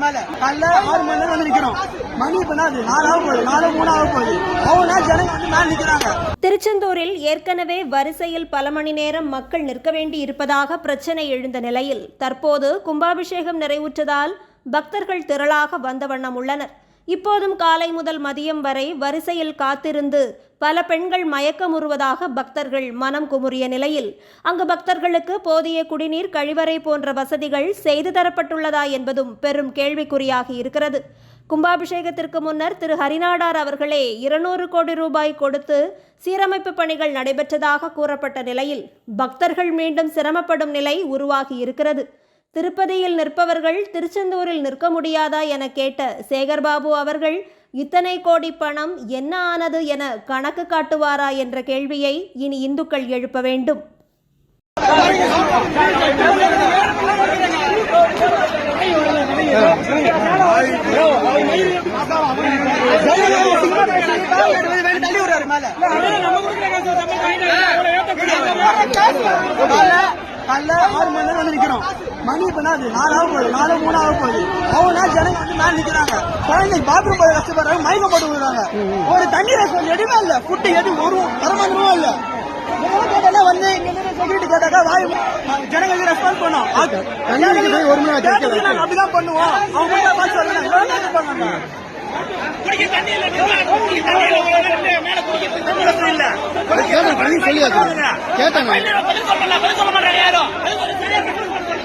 மேல காலைல 6 மணி நேரம் வந்து நிக்கிறோம். மணி இப்ப 4 ஆக போகுது, 4 3 ஆக போகுது. அவ்வளோ ஜனங்க வந்து மேல நிக்கிறாங்க. திருச்செந்தூரில் ஏற்கனவே வரிசையில் பல மணி நேரம் மக்கள் நிற்க வேண்டி இருப்பதாக பிரச்சனை எழுந்த நிலையில் தற்போது கும்பாபிஷேகம் நிறைவுற்றதால் பக்தர்கள் திரளாக வந்த வண்ணம் உள்ளனர். இப்போதும் காலை முதல் மதியம் வரை வரிசையில் காத்திருந்து பல பெண்கள் மயக்கமுறுவதாக பக்தர்கள் மனம் குமுறிய நிலையில் அங்கு பக்தர்களுக்கு போதிய குடிநீர், கழிவறை போன்ற வசதிகள் செய்து தரப்பட்டுள்ளதா என்பதும் பெரும் கேள்விக்குறியாகி இருக்கிறது. கும்பாபிஷேகத்திற்கு முன்னர் திரு ஹரிநாடார் அவர்களே 200 கோடி ரூபாய் கொடுத்து சீரமைப்பு பணிகள் நடைபெற்றதாக கூறப்பட்ட நிலையில் பக்தர்கள் மீண்டும் சிரமப்படும் நிலை உருவாகி இருக்கிறது. திருப்பதியில் நிற்பவர்கள் திருச்செந்தூரில் நிற்க முடியாதா என கேட்ட சேகர்பாபு அவர்கள் இத்தனை கோடி பணம் என்ன ஆனது என கணக்கு காட்டுவாரா என்ற கேள்வியை இனி இந்துக்கள் எழுப்ப வேண்டும். காலைல 6 மணி நேரம் வந்து நிக்கிறோம். மணி இப்ப 4 ஆக போகுது, 4 3 ஆக போகுது. அவ்வளோ ஜனங்க வந்து மேல நிக்கிறாங்க. குழந்தைங்க பாத்ரூம் போய் கஷ்டப்படுறாங்க, மயக்கம் போட்டு விடுறாங்க. ஒரு தண்ணி ரெஸ்பான்ஸ் எதுவுமே இல்ல, ஃபுட்டு எதுவும் ஒரு வரமாதிரமும் இல்ல. கேட்டால வந்து செக்யூரிட்டி கேட்டாக்கா வாய் ஜனங்களுக்கு ரெஸ்பான்ஸ் பண்ணோம். அப்படிதான் பண்ணுவோம். அவங்க பார்த்து சொல்லுங்க. கேட்டாங்க